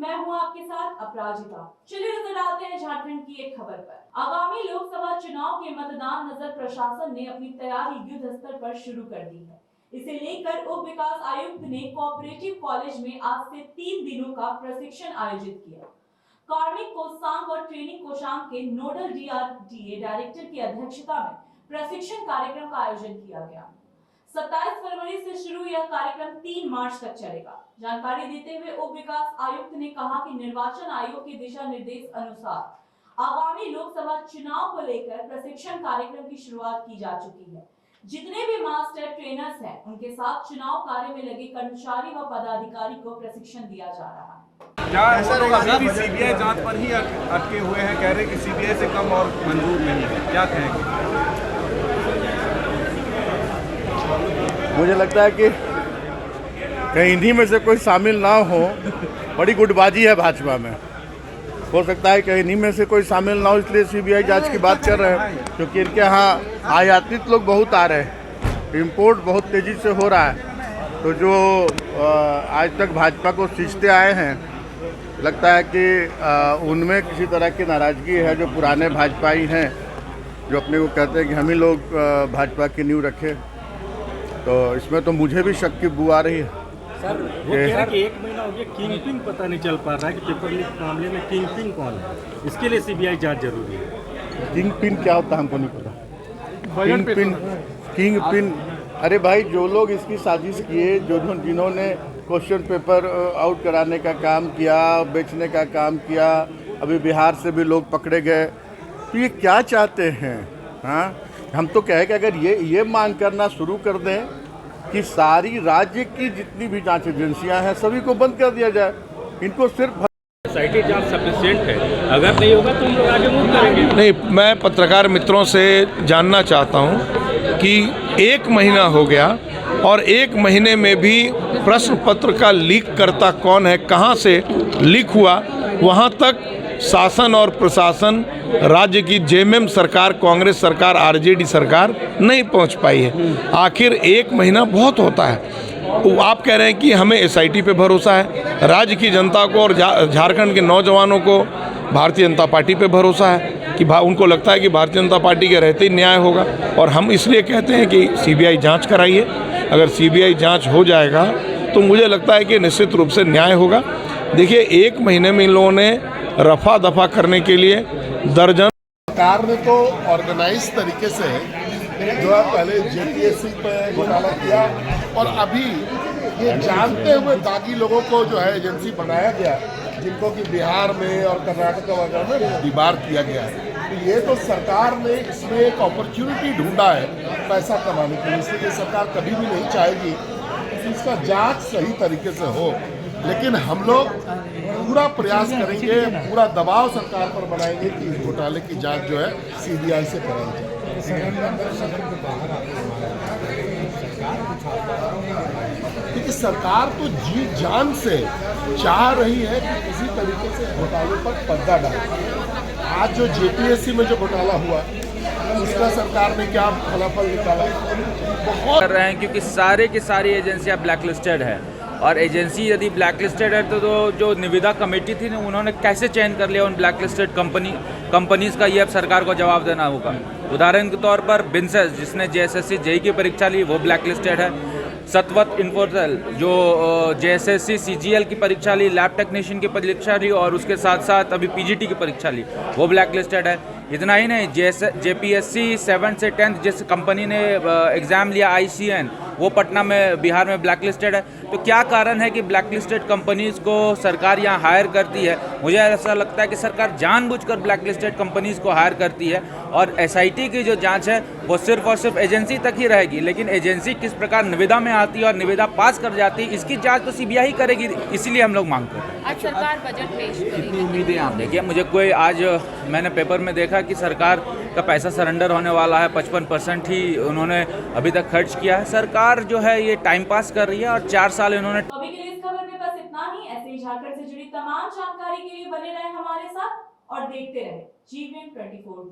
मैं हूं आपके साथ अपराजिता। चलिए नजर डालते हैं झारखंड की एक खबर पर। आगामी लोकसभा चुनाव के मतदान नजर प्रशासन ने अपनी तैयारी युद्ध स्तर पर शुरू कर दी है। इसे लेकर उप विकास आयुक्त ने कोऑपरेटिव कॉलेज में आज से 3 दिनों का प्रशिक्षण आयोजित किया। कार्मिक कोषांग और ट्रेनिंग कोषांग के नोडल DRDA डायरेक्टर की अध्यक्षता में प्रशिक्षण कार्यक्रम का आयोजन किया गया। 27 फरवरी से शुरू यह कार्यक्रम 3 मार्च तक चलेगा। जानकारी देते हुए उप विकास आयुक्त ने कहा कि निर्वाचन आयोग के दिशा निर्देश अनुसार आगामी लोकसभा चुनाव को लेकर प्रशिक्षण कार्यक्रम की शुरुआत की जा चुकी है। जितने भी मास्टर ट्रेनर्स हैं, उनके साथ चुनाव कार्य में लगे कर्मचारी व पदाधिकारी को प्रशिक्षण दिया जा रहा है। क्या ऐसा लोग अभी भी सीबीआई जांच पर ही अटके हुए हैं, कह रहे हैं कि सीबीआई से कम और मंजूर नहीं है, क्या कहेंगे? मुझे लगता है कि कहीं इन्हीं में से कोई शामिल ना हो, बड़ी गुटबाजी है भाजपा में। हो सकता है कहीं इन्हीं में से कोई शामिल ना हो, इसलिए सीबीआई जांच की बात कर रहे हैं, क्योंकि इनके यहाँ आयातित लोग बहुत आ रहे हैं, इम्पोर्ट बहुत तेज़ी से हो रहा है। तो जो आज तक भाजपा को सींचते आए हैं, लगता है कि उनमें किसी तरह की नाराज़गी है। जो पुराने भाजपाई हैं, जो अपने को कहते हैं कि हम ही लोग भाजपा की नींव रखें, तो इसमें तो मुझे भी शक की बू आ रही है। सर वो कह रहे हैं कि 1 महीना हो गया, किंग पिन पता नहीं चल पा रहा है कि पेपर लीक मामले में किंग पिन कौन है। इसके लिए सीबीआई जांच जरूरी है। किंग पिन क्या होता है हमको नहीं पता। किंग पिन अरे भाई, जो लोग इसकी साजिश किए, जिन्होंने क्वेश्चन पेपर आउट कराने का काम किया, बेचने का काम किया, अभी बिहार से भी लोग पकड़े गए, तो ये क्या चाहते हैं? हाँ, हम तो कहे कि अगर ये मांग करना शुरू कर दें कि सारी राज्य की जितनी भी जांच एजेंसियां हैं, सभी को बंद कर दिया जाए। इनको सिर्फ एसआईटी जांच सफिशिएंट है, अगर नहीं होगा तो हम लोग आगे मूव करेंगे। नहीं, मैं पत्रकार मित्रों से जानना चाहता हूं कि 1 महीना हो गया और 1 महीने में भी प्रश्न पत्र का लीक करता कौन है, कहां से लीक हुआ, वहां तक शासन और प्रशासन, राज्य की जेएमएम सरकार, कांग्रेस सरकार, आरजेडी सरकार नहीं पहुंच पाई है। आखिर 1 महीना बहुत होता है। तो आप कह रहे हैं कि हमें एसआईटी पे भरोसा है, राज्य की जनता को और झारखंड के नौजवानों को भारतीय जनता पार्टी पे भरोसा है कि उनको लगता है कि भारतीय जनता पार्टी के रहते ही न्याय होगा, और हम इसलिए कहते हैं कि सीबीआई जांच कराइए। अगर सीबीआई जांच हो जाएगा तो मुझे लगता है कि निश्चित रूप से न्याय होगा। देखिए, 1 महीने में इन लोगों ने रफा दफा करने के लिए दर्जन। सरकार ने तो ऑर्गेनाइज तरीके से जो है पहले जेपीएससी पे घोटाला किया, और अभी ये जानते हुए दागी लोगों को जो है एजेंसी बनाया गया, जिनको कि बिहार में और कर्नाटक वगैरह में डिबार किया गया है। तो ये तो सरकार ने इसमें एक अपॉर्चुनिटी ढूंढा है पैसा कमाने के लिए, इसलिए सरकार कभी भी नहीं चाहेगी कि इसका जांच सही तरीके से हो। लेकिन हम लोग पूरा प्रयास करेंगे, पूरा दबाव सरकार पर बनाएंगे कि इस घोटाले की जांच जो है सीबीआई से कराई जाए। क्योंकि सरकार तो जी जान से चाह रही है कि किसी तरीके से घोटाले पर पर्दा डाले। आज जो जेपीएससी में जो घोटाला हुआ, उसका सरकार ने क्या फलाफल निकाला, बहुत कर रहे हैं, क्योंकि सारे की सारी एजेंसियां ब्लैकलिस्टेड है। और एजेंसी यदि ब्लैकलिस्टेड है तो जो निविदा कमेटी थी ना, उन्होंने कैसे चयन कर लिया उन ब्लैकलिस्टेड कंपनीज का, ये अब सरकार को जवाब देना होगा। उदाहरण के तौर पर बिन्सेस, जिसने जेएसएससी जेई की परीक्षा ली, वो ब्लैकलिस्टेड है। सतवत इन्फोटेल, जो जेएसएससी सीजीएल की परीक्षा ली, लैब टेक्नीशियन की परीक्षा ली, और उसके साथ साथ अभी पीजीटी की परीक्षा ली, वो ब्लैकलिस्टेड है। इतना ही नहीं, जेपीएससी 7 से 10 जिस कंपनी ने एग्ज़ाम लिया आईसीएन, वो पटना में बिहार में ब्लैकलिस्टेड है। तो क्या कारण है कि ब्लैकलिस्टेड कंपनीज़ को सरकार यहाँ हायर करती है? मुझे ऐसा लगता है कि सरकार जानबूझकर ब्लैकलिस्टेड कंपनीज़ को हायर करती है, और एसआईटी की जो जांच है वो सिर्फ और सिर्फ एजेंसी तक ही रहेगी। लेकिन एजेंसी किस प्रकार निविदा में आती है और निविदा पास कर जाती है, इसकी जाँच तो सीबीआई ही करेगी। इसीलिए हम लोग मांग करते हैं। आज सरकार बजट पेश करेगी, उम्मीदें आप देखिए, मुझे कोई आज मैंने पेपर में देखा कि सरकार का पैसा सरेंडर होने वाला है, 55% ही उन्होंने अभी तक खर्च किया है। सरकार जो है ये टाइम पास कर रही है, और 4 साल इन्होंने। अभी के लिए इस खबर में बस इतना ही। ऐसे ही झारखंड से जुड़ी तमाम जानकारी के लिए बने रहे हमारे साथ और देखते रहे GVM 24।